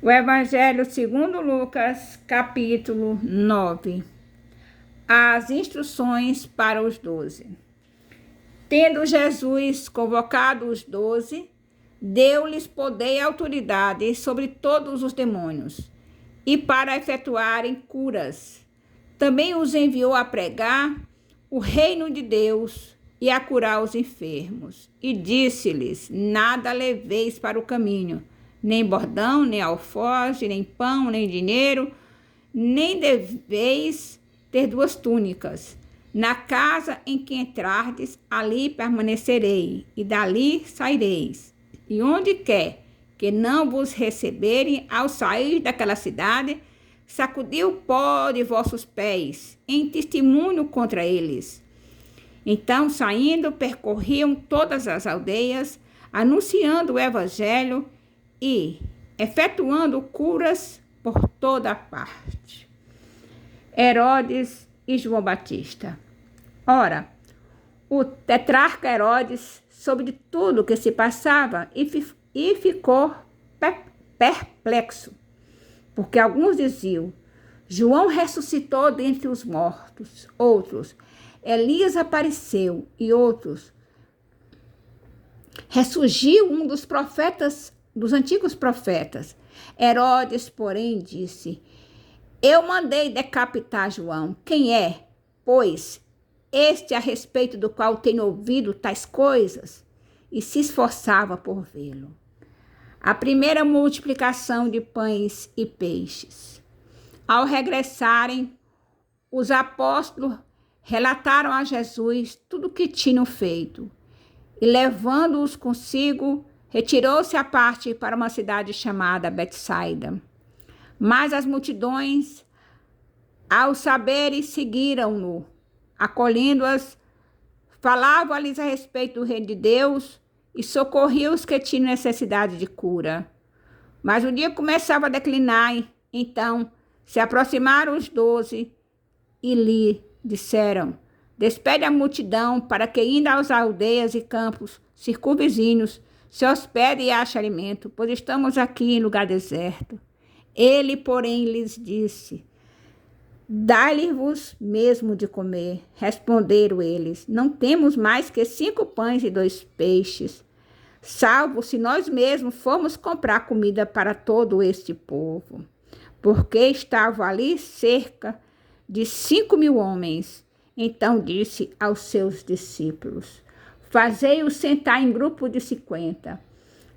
O Evangelho segundo Lucas, capítulo 9. As instruções para os 12. Tendo Jesus convocado os 12, deu-lhes poder e autoridade sobre todos os demônios, e para efetuarem curas. Também os enviou a pregar o reino de Deus e a curar os enfermos. E disse-lhes: nada leveis para o caminho, nem bordão, nem alforje, nem pão, nem dinheiro, nem deveis ter duas túnicas. Na casa em que entrardes, ali permanecerei, e dali saireis. E onde quer que não vos receberem, ao sair daquela cidade, sacudi o pó de vossos pés, em testemunho contra eles. Então, saindo, percorriam todas as aldeias, anunciando o evangelho e efetuando curas por toda a parte. Herodes e João Batista. Ora, o tetrarca Herodes soube de tudo o que se passava e ficou perplexo, porque alguns diziam: João ressuscitou dentre os mortos, outros, Elias apareceu, e outros, ressurgiu um dos profetas, dos antigos profetas. Herodes, porém, disse: eu mandei decapitar João. Quem é, pois, este a respeito do qual tenho ouvido tais coisas? E se esforçava por vê-lo. A primeira multiplicação de pães e peixes. Ao regressarem, os apóstolos relataram a Jesus tudo o que tinham feito. E levando-os consigo, retirou-se à parte para uma cidade chamada Betsaida. Mas as multidões, ao saberem, seguiram-no, acolhendo-as, falavam-lhes a respeito do reino de Deus e socorriam os que tinham necessidade de cura. Mas o dia começava a declinar, então se aproximaram os 12 e lhe disseram: despede a multidão para que, indo às aldeias e campos circunvizinhos, se hospede e ache alimento, pois estamos aqui em lugar deserto. Ele, porém, lhes disse: dai-lhe-vos mesmo de comer. Responderam eles: não temos mais que 5 pães e 2 peixes, salvo se nós mesmos formos comprar comida para todo este povo. Porque estavam ali cerca de 5.000 homens. Então disse aos seus discípulos: fazei-os sentar em grupo de 50.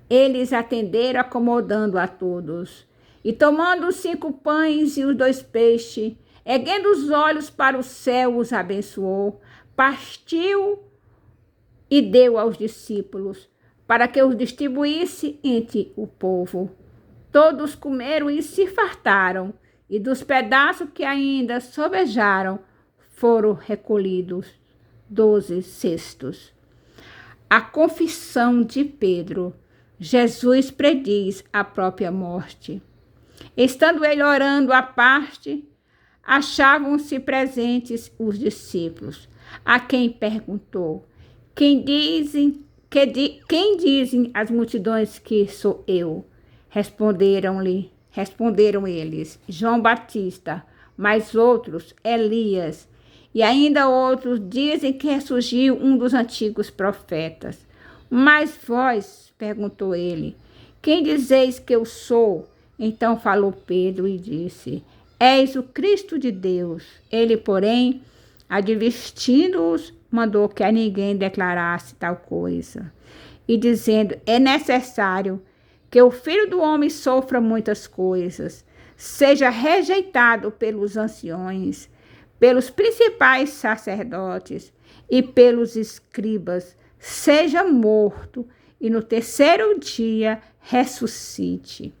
Eles atenderam, acomodando a todos. E tomando os 5 pães e os 2 peixes, erguendo os olhos para o céu, os abençoou, partiu e deu aos discípulos, para que os distribuísse entre o povo. Todos comeram e se fartaram, e dos pedaços que ainda sobejaram, foram recolhidos 12 cestos. A confissão de Pedro. Jesus prediz a própria morte. Estando ele orando à parte, achavam-se presentes os discípulos, a quem perguntou: quem dizem as multidões que sou eu? Responderam eles: João Batista, mas outros, Elias, e ainda outros dizem que ressurgiu um dos antigos profetas. Mas vós, perguntou ele, quem dizeis que eu sou? Então falou Pedro e disse: és o Cristo de Deus. Ele, porém, advertindo-os, mandou que a ninguém declarasse tal coisa. E dizendo: é necessário que o Filho do Homem sofra muitas coisas, seja rejeitado pelos anciões, pelos principais sacerdotes e pelos escribas, seja morto e no terceiro dia ressuscite.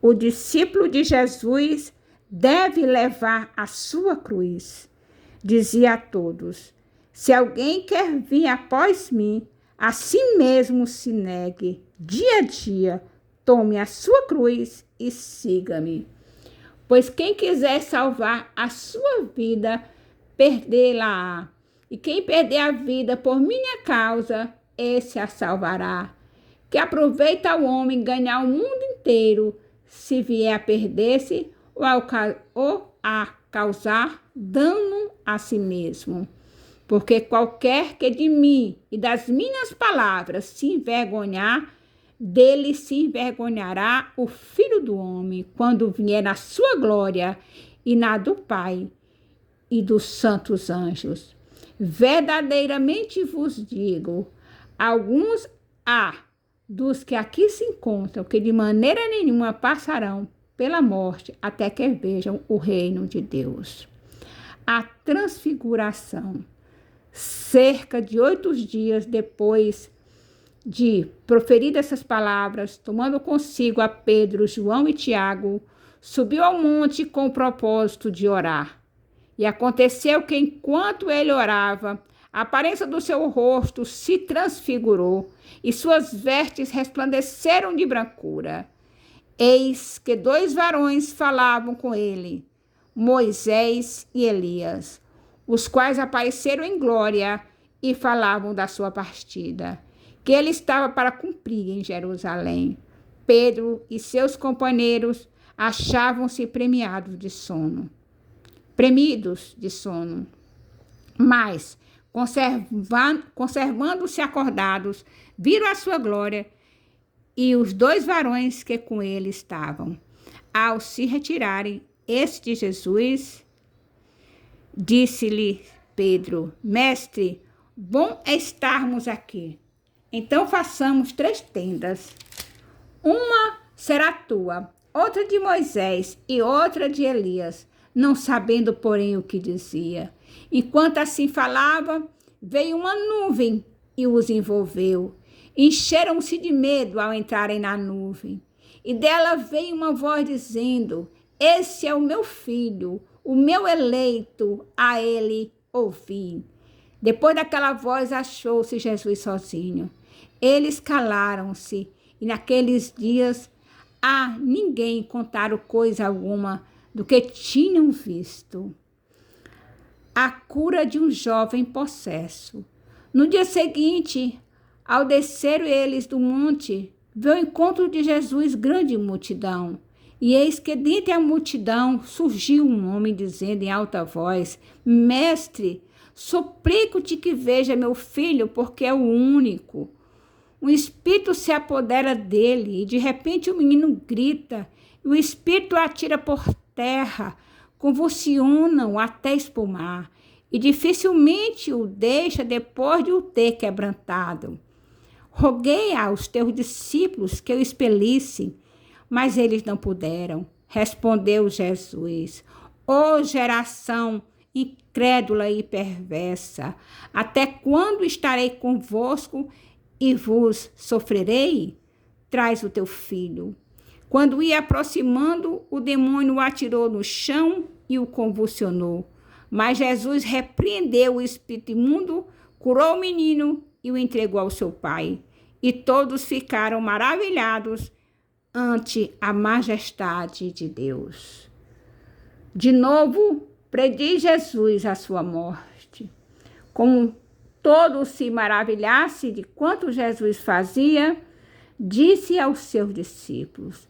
O discípulo de Jesus deve levar a sua cruz. Dizia a todos: se alguém quer vir após mim, a si mesmo se negue, dia a dia, tome a sua cruz e siga-me. Pois quem quiser salvar a sua vida, perdê-la-á. E quem perder a vida por minha causa, esse a salvará. Que aproveita o homem ganhar o mundo inteiro se vier a perder-se ou a causar dano a si mesmo. Porque qualquer que de mim e das minhas palavras se envergonhar, dele se envergonhará o Filho do Homem, quando vier na sua glória e na do Pai e dos santos anjos. Verdadeiramente vos digo, alguns há dos que aqui se encontram, que de maneira nenhuma passarão pela morte, até que vejam o reino de Deus. A transfiguração. Cerca de 8 dias depois de proferir essas palavras, tomando consigo a Pedro, João e Tiago, subiu ao monte com o propósito de orar. E aconteceu que, enquanto ele orava, a aparência do seu rosto se transfigurou e suas vestes resplandeceram de brancura. Eis que 2 varões falavam com ele, Moisés e Elias, os quais apareceram em glória e falavam da sua partida, que ele estava para cumprir em Jerusalém. Pedro e seus companheiros achavam-se premidos de sono, mas, conservando-se acordados, viram a sua glória e os 2 varões que com ele estavam. Ao se retirarem, este Jesus disse-lhe Pedro: Mestre, bom é estarmos aqui. Então façamos 3 tendas. Uma será tua, outra de Moisés e outra de Elias, não sabendo, porém, o que dizia. Enquanto assim falava, veio uma nuvem e os envolveu. Encheram-se de medo ao entrarem na nuvem. E dela veio uma voz dizendo: Esse é o meu filho, o meu eleito, a ele ouvi. Depois daquela voz achou-se Jesus sozinho. Eles calaram-se, e naqueles dias a ninguém contaram coisa alguma do que tinham visto. A cura de um jovem possesso. No dia seguinte, ao descer eles do monte, veio ao encontro de Jesus grande multidão. E eis que dentre a multidão surgiu um homem dizendo em alta voz: Mestre, suplico-te que veja meu filho, porque é o único. Um espírito se apodera dele e de repente o menino grita e o espírito o atira por terra, convulsiona-o até espumar e dificilmente o deixa depois de o ter quebrantado. Roguei aos teus discípulos que o expelissem, mas eles não puderam. Respondeu Jesus: Ó geração incrédula e perversa, até quando estarei convosco e vos sofrerei? Traz o teu filho. Quando ia aproximando, o demônio o atirou no chão e o convulsionou. Mas Jesus repreendeu o espírito imundo, curou o menino e o entregou ao seu pai. E todos ficaram maravilhados ante a majestade de Deus. De novo, prediz Jesus a sua morte. Como todos se maravilhassem de quanto Jesus fazia, disse aos seus discípulos: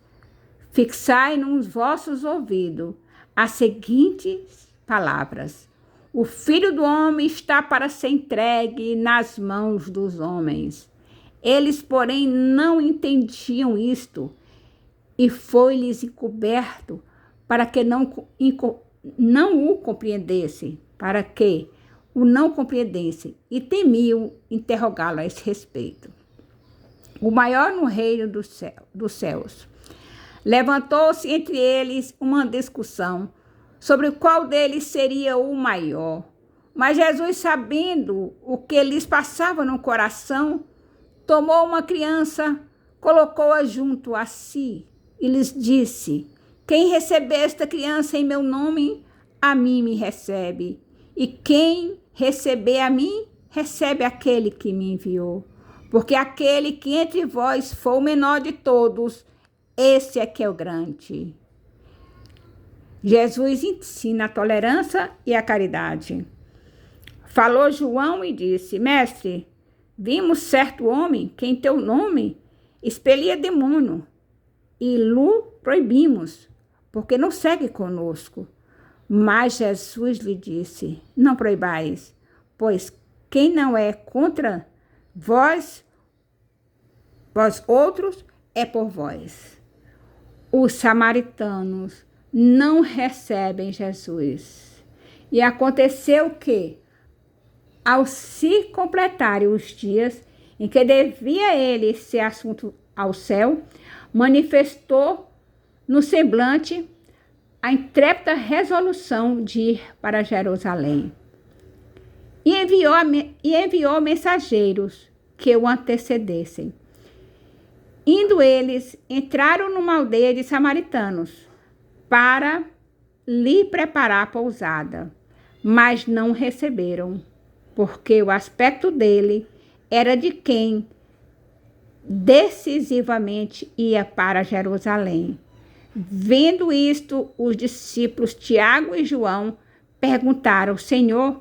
Fixai nos vossos ouvidos as seguintes palavras: O Filho do Homem está para ser entregue nas mãos dos homens. Eles, porém, não entendiam isto, e foi-lhes encoberto para que não o compreendessem, e temiam interrogá-lo a esse respeito. O maior no reino dos céus. Levantou-se entre eles uma discussão sobre qual deles seria o maior. Mas Jesus, sabendo o que lhes passava no coração, tomou uma criança, colocou-a junto a si e lhes disse: Quem receber esta criança em meu nome, a mim me recebe. E quem receber a mim, recebe aquele que me enviou. Porque aquele que entre vós for o menor de todos, esse é que é o grande. Jesus ensina a tolerância e a caridade. Falou João e disse: Mestre, vimos certo homem que em teu nome expelia demônio e lhe proibimos, porque não segue conosco. Mas Jesus lhe disse: não proibais, pois quem não é contra vós outros, é por vós. Os samaritanos não recebem Jesus. E aconteceu que, ao se completarem os dias em que devia ele ser assunto ao céu, manifestou no semblante a intrépida resolução de ir para Jerusalém. E enviou mensageiros que o antecedessem. Indo eles, entraram numa aldeia de samaritanos para lhe preparar a pousada, mas não receberam, porque o aspecto dele era de quem decisivamente ia para Jerusalém. Vendo isto, os discípulos Tiago e João perguntaram: Senhor,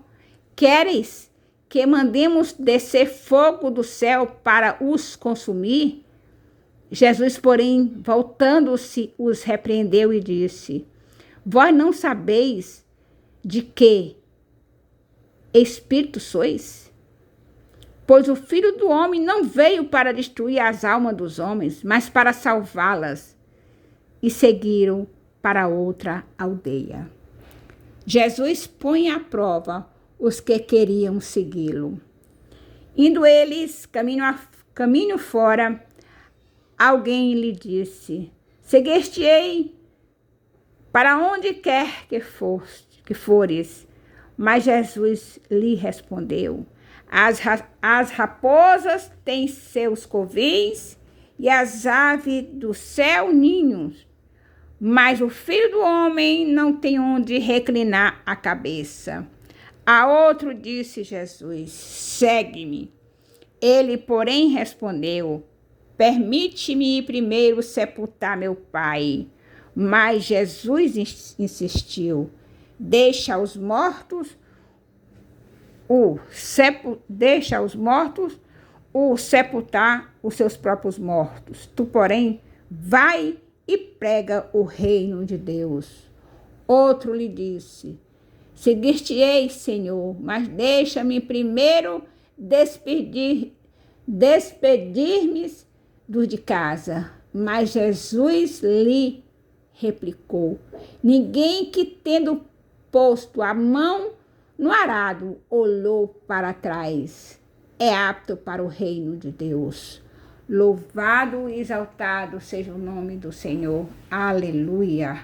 queres que mandemos descer fogo do céu para os consumir? Jesus, porém, voltando-se, os repreendeu e disse: vós não sabeis de que espírito sois? Pois o Filho do Homem não veio para destruir as almas dos homens, mas para salvá-las. E seguiram para outra aldeia. Jesus põe à prova os que queriam segui-lo. Indo eles caminho fora, alguém lhe disse: seguiste-ei para onde quer que fores. Mas Jesus lhe respondeu: as raposas têm seus covis e as aves do céu ninhos, mas o Filho do Homem não tem onde reclinar a cabeça. A outro disse Jesus: segue-me. Ele, porém, respondeu: permite-me ir primeiro sepultar meu pai. Mas Jesus insistiu: deixa os mortos sepultar os seus próprios mortos. Tu, porém, vai e prega o reino de Deus. Outro lhe disse: seguir-te-ei, Senhor, mas deixa-me primeiro despedir-me dos de casa. Mas Jesus lhe replicou: ninguém que, tendo posto a mão no arado, olhou para trás, é apto para o reino de Deus. Louvado e exaltado seja o nome do Senhor. Aleluia.